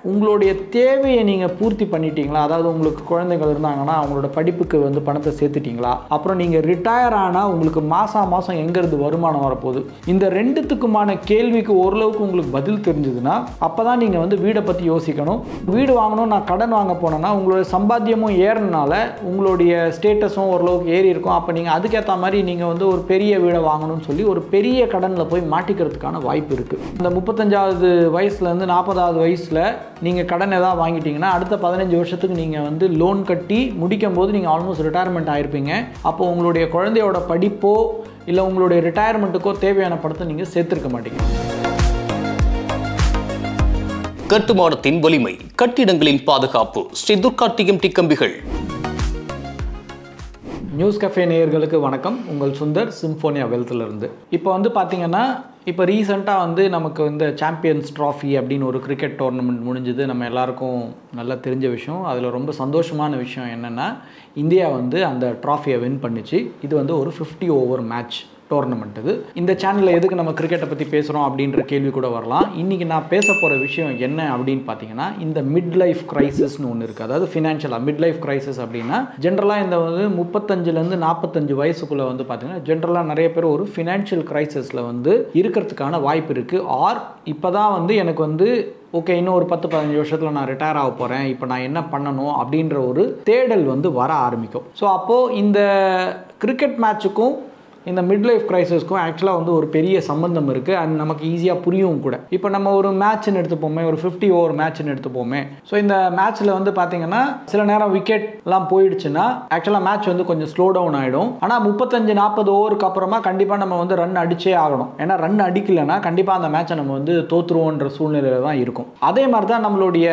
உங்களுடைய தேவையை நீங்கள் பூர்த்தி பண்ணிட்டீங்களா? அதாவது உங்களுக்கு குழந்தைகள் இருந்தாங்கன்னா அவங்களோட படிப்புக்கு வந்து பணத்தை சேர்த்துட்டிங்களா? அப்புறம் நீங்கள் ரிட்டையர் ஆனால் உங்களுக்கு மாதம் எங்கேருந்து வருமானம் வரப்போகுது? இந்த ரெண்டுத்துக்குமான கேள்விக்கு ஓரளவுக்கு உங்களுக்கு பதில் தெரிஞ்சதுன்னா அப்போ தான் நீங்கள் வந்து வீடை பற்றி யோசிக்கணும். வீடு வாங்கணும், நான் கடன் வாங்க போனேன்னா உங்களுடைய சம்பாத்தியமும் ஏறினால உங்களுடைய ஸ்டேட்டஸும் ஓரளவுக்கு ஏறி இருக்கும். அப்போ நீங்கள் அதுக்கேற்ற மாதிரி நீங்கள் வந்து ஒரு பெரிய வீடை வாங்கணும்னு சொல்லி ஒரு பெரிய கடனில் போய் மாட்டிக்கிறதுக்கான வாய்ப்பு இருக்குது. இந்த 35வது வயசுலேருந்து 40வது வயசில் நீங்கள் கடன் ஏதாவது வாங்கிட்டீங்கன்னா அடுத்த 15 வருஷத்துக்கு நீங்கள் வந்து லோன் கட்டி முடிக்கும் போது நீங்கள் ஆல்மோஸ்ட் ரிட்டையர்மெண்ட் ஆகிருப்பீங்க. அப்போ உங்களுடைய குழந்தையோட படிப்போ இல்லை உங்களுடைய ரிட்டையர்மெண்ட்டுக்கோ தேவையான படத்தை நீங்கள் சேர்த்துருக்க மாட்டீங்க. கட்டுமானத்தின் வலிமை, கட்டிடங்களின் பாதுகாப்பு, ஸ்ரீ துர்கா டிஎம்டி கம்பிகள். நியூஸ் கஃபே நேயர்களுக்கு வணக்கம். உங்கள் சுந்தர், சிம்போனியா வெல்த்லேருந்து. இப்போ வந்து பார்த்தீங்கன்னா இப்போ ரீசெண்டாக வந்து நமக்கு இந்த சாம்பியன்ஸ் ட்ராஃபி அப்படின்னு ஒரு கிரிக்கெட் டோர்னமெண்ட் முடிஞ்சது. நம்ம எல்லாருக்கும் நல்லா தெரிஞ்ச விஷயம். அதில் ரொம்ப சந்தோஷமான விஷயம் என்னென்னா இந்தியா வந்து அந்த ட்ராஃபியை வின் பண்ணிச்சு. இது வந்து ஒரு 50 ஓவர் மேட்ச் டோர்னமெண்ட். இது இந்த சேனலில் எதுக்கு நம்ம கிரிக்கெட்டை பற்றி பேசுகிறோம் அப்படின்ற கேள்வி கூட வரலாம். இன்றைக்கி நான் பேச போகிற விஷயம் என்ன அப்படின்னு பார்த்தீங்கன்னா இந்த மிட் லைஃப் கிரைசிஸ்னு ஒன்று இருக்குது. அதாவது ஃபினான்ஷியலாக மிட் லைஃப் கிரைசிஸ் அப்படின்னா ஜென்ரலாக இந்த வந்து 35லேருந்து 45 வயசுக்குள்ளே வந்து பார்த்தீங்கன்னா ஜென்ரலாக நிறைய பேர் ஒரு ஃபினான்ஷியல் கிரைசிஸில் வந்து இருக்கிறதுக்கான வாய்ப்பு இருக்குது. ஆர் இப்போ தான் வந்து எனக்கு வந்து ஓகே இன்னும் ஒரு 10-15 வருஷத்தில் நான் ரிட்டையர் ஆக போகிறேன், இப்போ நான் என்ன பண்ணணும் அப்படின்ற ஒரு தேடல் வந்து வர ஆரம்பிக்கும். ஸோ அப்போது இந்த கிரிக்கெட் மேட்சுக்கும் இந்த மிட் லைஃப் கிரைசிஸ்க்கும் ஆக்சுவலாக வந்து ஒரு பெரிய சம்பந்தம் இருக்குது. அண்ட் நமக்கு ஈஸியாக புரியவும் கூட. இப்போ நம்ம ஒரு மேட்ச்னு எடுத்துப்போமே, ஒரு 50 ஓவர் மேட்ச்னு எடுத்துப்போமே. ஸோ இந்த மேட்ச்சில் வந்து பார்த்தீங்கன்னா சில நேரம் விக்கெட்லாம் போயிடுச்சுன்னா ஆக்சுவலாக மேட்ச் வந்து கொஞ்சம் ஸ்லோ டவுன் ஆகிடும். ஆனால் 35-40 ஓவருக்கு அப்புறமா கண்டிப்பாக நம்ம வந்து ரன் அடிச்சே ஆகணும். ஏன்னா ரன் அடிக்கலைன்னா கண்டிப்பாக அந்த மேட்சை நம்ம வந்து தோற்றுருவோன்ற சூழ்நிலையில் தான் இருக்கும். அதே மாதிரி தான் நம்மளுடைய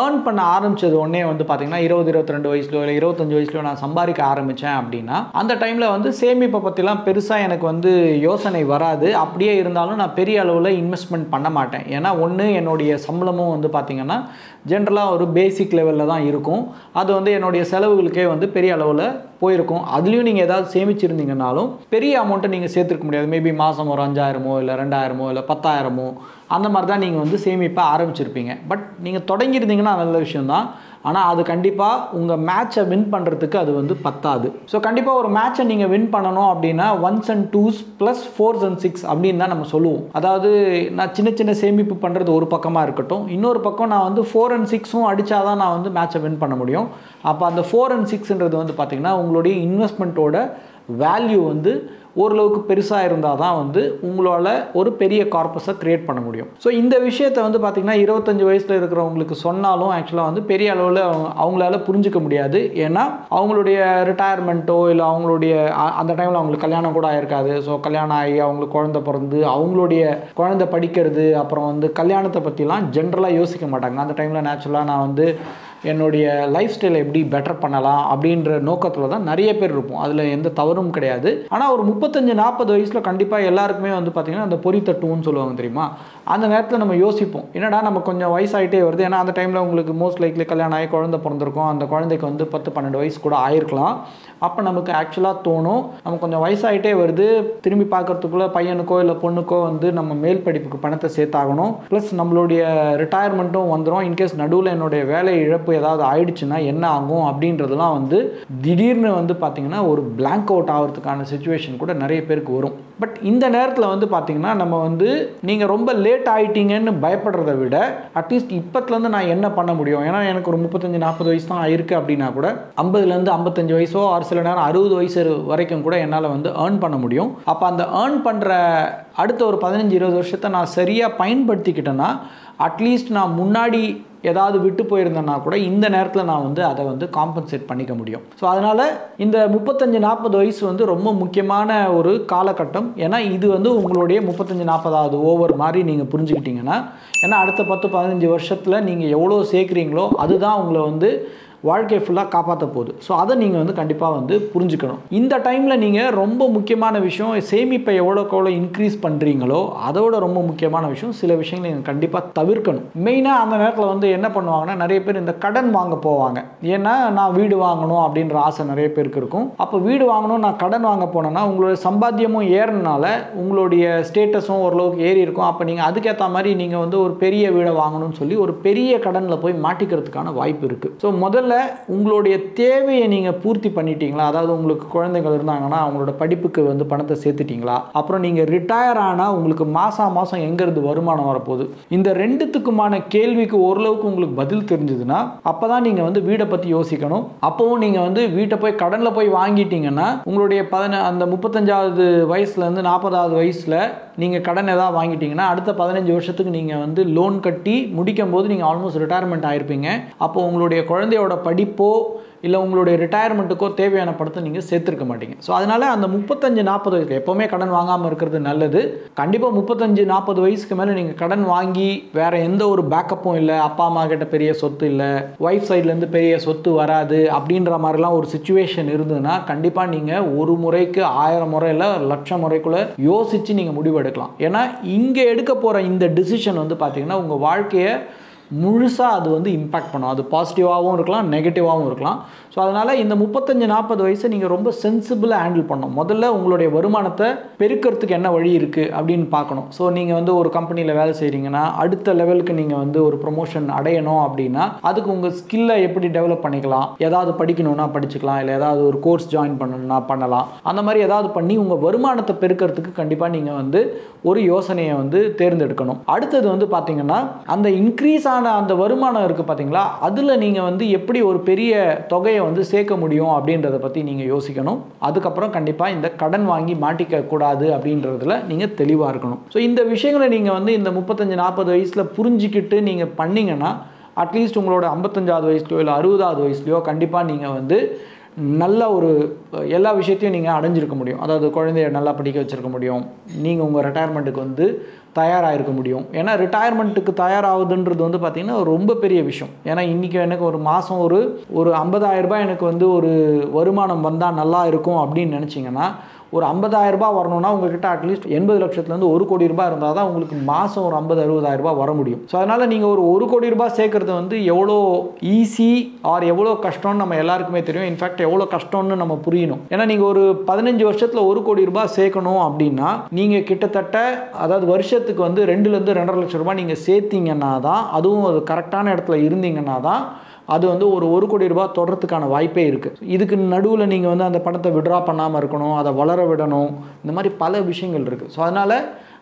ஏர்ன் பண்ண ஆரம்பித்தது ஒன்றே வந்து பார்த்தீங்கன்னா 20-22 வயசுலையோ இல்லை 25 வயசுலையோ நான் சம்பாதிக்க ஆரம்பித்தேன் அப்படின்னா அந்த டைமில் வந்து சேமிப்பை பற்றிலாம் பெருசாக எனக்கு வந்து யோசனை வராது. அப்படியே இருந்தாலும் நான் பெரிய அளவில் இன்வெஸ்ட்மெண்ட் பண்ண மாட்டேன். ஏன்னா ஒன்று என்னுடைய சம்பளமும் வந்து பார்த்திங்கன்னா ஜென்ரலாக ஒரு பேசிக் லெவலில் தான் இருக்கும். அது வந்து என்னுடைய செலவுகளுக்கே வந்து பெரிய அளவில் போயிருக்கும். அதுலேயும் நீங்கள் ஏதாவது சேமிச்சிருந்தீங்கன்னாலும் பெரிய அமௌண்ட்டை நீங்கள் சேர்த்துருக்க முடியாது. மேபி மாதம் ஒரு 5000 இல்லை 2000 இல்லை 10,000 அந்த மாதிரி தான் நீங்கள் வந்து சேமிப்பை ஆரம்பிச்சிருப்பீங்க. பட் நீங்கள் தொடங்கியிருந்தீங்கன்னா நல்ல விஷயம்தான். ஆனால் அது கண்டிப்பாக உங்கள் மேட்சை வின் பண்ணுறதுக்கு அது வந்து பத்தாது. ஸோ கண்டிப்பாக ஒரு மேட்சை நீங்கள் வின் பண்ணணும் அப்படின்னா 1s and 2s + 4s and 6 அப்படின்னு தான் நம்ம சொல்லுவோம். அதாவது நான் சின்ன சேமிப்பு பண்ணுறது ஒரு பக்கமாக இருக்கட்டும், இன்னொரு பக்கம் நான் வந்து 4 and 6 அடித்தா தான் நான் வந்து மேட்சை வின் பண்ண முடியும். அப்போ அந்த 4 and 6ன்றது வந்து பார்த்திங்கன்னா உங்களுடைய இன்வெஸ்ட்மெண்ட்டோட வேல்யூ வந்து ஓரளவுக்கு பெருசாக இருந்தால் தான் வந்து உங்களால் ஒரு பெரிய கார்பஸை க்ரியேட் பண்ண முடியும். ஸோ இந்த விஷயத்தை வந்து பார்த்திங்கன்னா 25 வயசில் இருக்கிறவங்களுக்கு சொன்னாலும் ஆக்சுவலாக வந்து பெரிய அளவில் அவங்களால புரிஞ்சிக்க முடியாது. ஏன்னா அவங்களுடைய ரிட்டையர்மெண்ட்டோ இல்லை அவங்களுடைய அந்த டைமில் அவங்களுக்கு கல்யாணம் கூட ஆகிருக்காது. ஸோ கல்யாணம் ஆகி அவங்களுக்கு குழந்தை பிறந்து அவங்களுடைய குழந்தை படிக்கிறது அப்புறம் வந்து கல்யாணத்தை பற்றிலாம் ஜென்ரலாக யோசிக்க மாட்டாங்க. அந்த டைமில் நேச்சுரலாக நான் வந்து என்னுடைய லைஃப் ஸ்டைலை எப்படி பெட்டர் பண்ணலாம் அப்படின்ற நோக்கத்தில் தான் நிறைய பேர் இருப்போம். அதில் எந்த தவறும் கிடையாது. ஆனால் ஒரு 35-40 வயசில் கண்டிப்பாக எல்லாருக்குமே வந்து பார்த்திங்கன்னா அந்த பொறி தட்டுன்னு சொல்லுவாங்க தெரியுமா, அந்த நேரத்தில் நம்ம யோசிப்போம் என்னடா நம்ம கொஞ்சம் வயசாகிட்டே வருது. ஏன்னா அந்த டைமில் உங்களுக்கு மோஸ்ட் லைக்லி கல்யாணம் ஆகி குழந்தை பிறந்திருக்கும். அந்த குழந்தைக்கு வந்து 10-12 வயசு கூட ஆயிருக்கலாம். அப்போ நமக்கு ஆக்சுவலாக தோணும் நம்ம கொஞ்சம் வயசாகிட்டே வருது, திரும்பி பார்க்குறதுக்குள்ளே பையனுக்கோ இல்லை பொண்ணுக்கோ வந்து நம்ம மேல் படிப்புக்கு பணத்தை சேர்த்தாகணும், ப்ளஸ் நம்மளுடைய ரிட்டையர்மெண்ட்டும் வந்துடும். இன்கேஸ் நடுவில் என்னுடைய வேலை இழப்பு ஏதாவது ஆயிடுச்சுன்னா என்ன ஆகும் அப்படின்றதுலாம் வந்து திடீர்னு வந்து பார்த்திங்கன்னா ஒரு பிளாங்க் அவுட் ஆகிறதுக்கான சிச்சுவேஷன் கூட நிறைய பேருக்கு வரும். பட் இந்த நேரத்தில் வந்து பார்த்திங்கன்னா நம்ம வந்து நீங்கள் ரொம்ப லேட் ஆகிட்டீங்கன்னு பயப்படுறத விட அட்லீஸ்ட் இப்போத்துலேருந்து நான் என்ன பண்ண முடியும். ஏன்னா எனக்கு ஒரு 35-40 வயசு தான் இருக்குது அப்படின்னா கூட 50லேருந்து 55 வயசோ ஒரு சில நேரம் 60 வயசு வரைக்கும் கூட என்னால் வந்து ஏர்ன் பண்ண முடியும். அப்போ அந்த ஏர்ன் பண்ணுற அடுத்த ஒரு 15-20 வருஷத்தை நான் சரியாக பயன்படுத்திக்கிட்டேன்னா அட்லீஸ்ட் நான் முன்னாடி ஏதாவது விட்டு போயிருந்தேன்னா கூட இந்த நேரத்தில் நான் வந்து அதை வந்து காம்பன்சேட் பண்ணிக்க முடியும். ஸோ அதனால் இந்த 35-40 வயசு வந்து ரொம்ப முக்கியமான ஒரு காலகட்டம். ஏன்னா இது வந்து உங்களுடைய 35-40வது ஓவர் மாதிரி நீங்கள் புரிஞ்சுக்கிட்டீங்கன்னா, ஏன்னா அடுத்த 10-15 வருஷத்தில் நீங்கள் எவ்வளோ சேர்க்குறீங்களோ அதுதான் உங்களை வந்து வாழ்க்கையை ஃபுல்லாக காப்பாற்ற போகுது. ஸோ அதை நீங்கள் வந்து கண்டிப்பாக வந்து புரிஞ்சுக்கணும். இந்த டைமில் நீங்கள் ரொம்ப முக்கியமான விஷயம், சேமிப்பை எவ்வளோக்கு எவ்வளோ இன்க்ரீஸ் பண்ணுறீங்களோ அதோட ரொம்ப முக்கியமான விஷயம் சில விஷயங்களை நீங்கள் கண்டிப்பாக தவிர்க்கணும். மெயினாக அந்த நேரத்தில் வந்து என்ன பண்ணுவாங்கன்னா, நிறைய பேர் இந்த கடன் வாங்க போவாங்க. ஏன்னா நான் வீடு வாங்கணும் அப்படின்ற ஆசை நிறைய பேருக்கு இருக்கும். அப்போ வீடு வாங்கணும் நான் கடன் வாங்க போனேன்னா உங்களுடைய சம்பாத்தியமும் ஏறினால உங்களுடைய ஸ்டேட்டஸும் ஓரளவுக்கு ஏறி இருக்கும். அப்போ நீங்கள் அதுக்கேற்ற மாதிரி நீங்கள் வந்து ஒரு பெரிய வீடை வாங்கணும்னு சொல்லி ஒரு பெரிய கடனில் போய் மாட்டிக்கிறதுக்கான வாய்ப்பு இருக்குது. ஸோ முதல்ல உங்களுடைய தேவையை நீங்கள் பூர்த்தி பண்ணிட்டீங்களா? அதாவது உங்களுக்கு குழந்தைகள் இருந்தாங்கன்னா அவங்களோட படிப்புக்கு வந்து பணத்தை சேர்த்துட்டீங்களா? அப்புறம் நீங்கள் ரிட்டையர் ஆனால் உங்களுக்கு மாதம் மாதம் எங்கேருந்து வருமானம் வரப்போகுது? இந்த ரெண்டுத்துக்குமான கேள்விக்கு ஓரளவுக்கு உங்களுக்கு பதில் தெரிஞ்சதுன்னா அப்போ தான் நீங்கள் வந்து வீடை பற்றி யோசிக்கணும். அப்போவும் நீங்கள் வந்து வீட்டை போய் கடனில் போய் வாங்கிட்டீங்கன்னா உங்களுடைய அந்த 35வது வயசுலேருந்து 40வது வயசில் நீங்கள் கடன் ஏதாவது வாங்கிட்டீங்கன்னா அடுத்த 15 வருஷத்துக்கு நீங்கள் வந்து லோன் கட்டி முடிக்கும் போது நீங்கள் ஆல்மோஸ்ட் ரிட்டையர்மெண்ட் ஆகிருப்பீங்க. அப்போ உங்களுடைய குழந்தையோட படிப்போ இல்லை உங்களுடைய ரிட்டையர்மெண்ட்டுக்கோ தேவையான படத்தை நீங்கள் சேர்த்துருக்க மாட்டீங்க. ஸோ அதனால் அந்த 35-40 வயசுக்கு எப்போவுமே கடன் வாங்காமல் இருக்கிறது நல்லது. கண்டிப்பாக 35-40 வயசுக்கு மேலே நீங்கள் கடன் வாங்கி வேறு எந்த ஒரு பேக்கப்பும் இல்லை, அப்பா அம்மா கிட்ட பெரிய சொத்து இல்லை, ஒய்ஃப் சைட்லேருந்து பெரிய சொத்து வராது அப்படின்ற மாதிரிலாம் ஒரு சுச்சுவேஷன் இருந்ததுன்னா கண்டிப்பாக நீங்கள் ஒரு முறைக்கு 1000 முறை இல்லை லட்சம் முறைக்குள்ளே யோசித்து நீங்கள் முடிவெடுக்கலாம். ஏன்னா இங்கே எடுக்க போகிற இந்த டிசிஷன் வந்து பார்த்திங்கன்னா உங்கள் வாழ்க்கையை முழுசாக அது வந்து இம்பேக்ட் பண்ணும். அது பாசிட்டிவாகவும் இருக்கலாம், நெகட்டிவாகவும் இருக்கலாம். ஸோ அதனால் இந்த 35-40 வயசை நீங்கள் ரொம்ப சென்சிபிளாக ஹேண்டில் பண்ணணும். முதல்ல உங்களுடைய வருமானத்தை பெருக்கிறதுக்கு என்ன வழி இருக்குது அப்படின்னு பார்க்கணும். ஸோ நீங்கள் வந்து ஒரு கம்பெனியில் வேலை செய்கிறீங்கன்னா அடுத்த லெவலுக்கு நீங்கள் வந்து ஒரு ப்ரொமோஷன் அடையணும் அப்படின்னா அதுக்கு உங்கள் ஸ்கில்லை எப்படி டெவலப் பண்ணிக்கலாம், ஏதாவது படிக்கணும்னா படிச்சுக்கலாம், இல்லை ஏதாவது ஒரு கோர்ஸ் ஜாயின் பண்ணணும்னா பண்ணலாம். அந்த மாதிரி ஏதாவது பண்ணி உங்கள் வருமானத்தை பெருக்கிறதுக்கு கண்டிப்பாக நீங்கள் வந்து ஒரு யோசனையை வந்து தேர்ந்தெடுக்கணும். அடுத்தது வந்து பார்த்தீங்கன்னா அந்த இன்க்ரீஸ் அந்த வருமானம் இருக்குது பார்த்தீங்களா, அதில் நீங்கள் வந்து எப்படி ஒரு பெரிய தொகையை வந்து சேர்க்க முடியும் அப்படின்றத பற்றி நீங்கள் யோசிக்கணும். அதுக்கப்புறம் கண்டிப்பாக இந்த கடன் வாங்கி மாட்டிக்க கூடாது அப்படின்றதுல நீங்கள் தெளிவாக இருக்கணும். ஸோ இந்த விஷயங்களை நீங்கள் வந்து இந்த 35-40 வயசில் புரிஞ்சிக்கிட்டு நீங்கள் பண்ணிங்கன்னா அட்லீஸ்ட் உங்களோட 55வது வயசுலையோ இல்லை 60வது வயசுலையோ கண்டிப்பாக நீங்கள் வந்து நல்ல ஒரு எல்லா விஷயத்தையும் நீங்கள் அடைஞ்சிருக்க முடியும். அதாவது குழந்தைய நல்லா படிக்க வச்சுருக்க முடியும், நீங்கள் உங்கள் ரிட்டையர்மெண்ட்டுக்கு வந்து தயாராக இருக்க முடியும். ஏன்னா ரிட்டையர்மெண்ட்டுக்கு தயாராகுதுன்றது வந்து பார்த்திங்கன்னா ரொம்ப பெரிய விஷயம். ஏன்னா இன்றைக்கி எனக்கு ஒரு மாதம் ஒரு 50,000 ரூபாய் எனக்கு வந்து ஒரு வருமானம் வந்தால் நல்லா இருக்கும் அப்படின்னு நினச்சிங்கன்னா ஒரு 50,000 ரூபாய் வரணும்னா உங்கள்கிட்ட அட்லீஸ்ட் 80 லட்சத்துலேருந்து 1 கோடி ரூபாய் இருந்தால் தான் உங்களுக்கு மாதம் ஒரு 50-60,000 ரூபாய் வர முடியும். ஸோ அதனால் நீங்கள் ஒரு 1 கோடி ரூபாய் சேர்க்குறது வந்து எவ்வளோ ஈஸி ஆர் எவ்வளோ கஷ்டம்னு நம்ம எல்லாருக்குமே தெரியும். இன்ஃபேக்ட் எவ்வளோ கஷ்டம்னு நம்ம புரியணும். ஏன்னா நீங்கள் ஒரு 15 வருஷத்தில் 1 கோடி ரூபாய் சேர்க்கணும் அப்படின்னா நீங்கள் கிட்டத்தட்ட அதாவது வருஷத்துக்கு வந்து 2-2.5 லட்சம் ரூபாய் நீங்கள் சேர்த்தீங்கன்னா தான், அதுவும் அது கரெக்டான இடத்துல இருந்தீங்கன்னா தான் அது வந்து ஒரு 1 கோடி ரூபாய் தொடர்றதுக்கான வாய்ப்பே இருக்குது. இதுக்கு நடுவில் நீங்கள் வந்து அந்த பணத்தை விட்ரா பண்ணாமல் இருக்கணும், அதை வளர விடணும், இந்த மாதிரி பல விஷயங்கள் இருக்குது. ஸோ அதனால்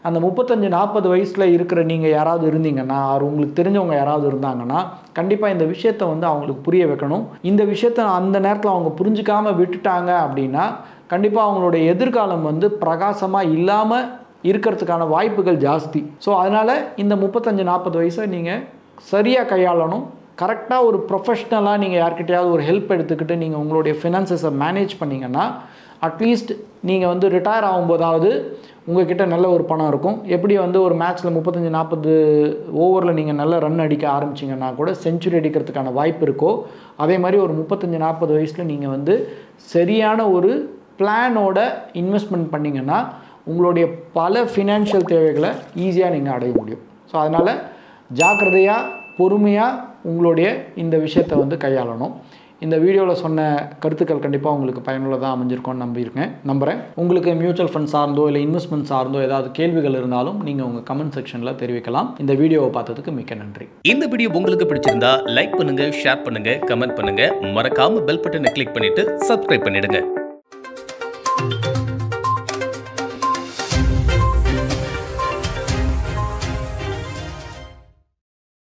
அந்த 35-40 வயசில் இருக்கிற நீங்கள் யாராவது இருந்தீங்கன்னா உங்களுக்கு தெரிஞ்சவங்க யாராவது இருந்தாங்கன்னா கண்டிப்பாக இந்த விஷயத்தை வந்து அவங்களுக்கு புரிய வைக்கணும். இந்த விஷயத்தை அந்த நேரத்தில் அவங்க புரிஞ்சிக்காமல் விட்டுட்டாங்க அப்படின்னா கண்டிப்பாக அவங்களுடைய எதிர்காலம் வந்து பிரகாசமாக இல்லாமல் இருக்கிறதுக்கான வாய்ப்புகள் ஜாஸ்தி. ஸோ அதனால் இந்த 35-40 வயசை நீங்கள் சரியாக கையாளணும். கரெக்டாக ஒரு ப்ரொஃபஷ்னலாக நீங்கள் யார்கிட்டையாவது ஒரு ஹெல்ப் எடுத்துக்கிட்டு நீங்கள் உங்களுடைய ஃபினான்சஸை மேனேஜ் பண்ணிங்கன்னா அட்லீஸ்ட் நீங்கள் வந்து ரிட்டையர் ஆகும்போதாவது உங்கள்கிட்ட நல்ல ஒரு பணம் இருக்கும். எப்படி வந்து ஒரு மேட்ச்சில் 35-40 ஓவரில் நீங்கள் நல்ல ரன் அடிக்க ஆரம்பிச்சிங்கன்னா கூட செஞ்சுரி அடிக்கிறதுக்கான வாய்ப்பு இருக்கோ, அதே மாதிரி ஒரு 35-40 வயசில் நீங்கள் வந்து சரியான ஒரு பிளானோட இன்வெஸ்ட்மெண்ட் பண்ணிங்கன்னா உங்களுடைய பல ஃபினான்ஷியல் தேவைகளை ஈஸியாக நீங்கள் அடைய முடியும். ஸோ அதனால் ஜாக்கிரதையாக பொறுமையாக உங்களுடைய இந்த விஷயத்தை வந்து கையாளணும். இந்த வீடியோவில் சொன்ன கருத்துக்கள் கண்டிப்பாக உங்களுக்கு பயனுள்ளதாக அமைஞ்சிருக்கோன்னு நம்புகிறேன். உங்களுக்கு மியூச்சுவல் ஃபண்ட் சார்ந்தோ இல்லை இன்வெஸ்ட்மெண்ட் சார்ந்தோ ஏதாவது கேள்விகள் இருந்தாலும் நீங்கள் உங்கள் கமெண்ட் செக்ஷனில் தெரிவிக்கலாம். இந்த வீடியோவை பார்த்ததுக்கு மிக்க நன்றி. இந்த வீடியோ உங்களுக்கு பிடிச்சிருந்தா லைக் பண்ணுங்க, ஷேர் பண்ணுங்க, கமெண்ட் பண்ணுங்க, மறக்காம பெல் பட்டனை கிளிக் பண்ணிட்டு சப்ஸ்கிரைப் பண்ணிடுங்க.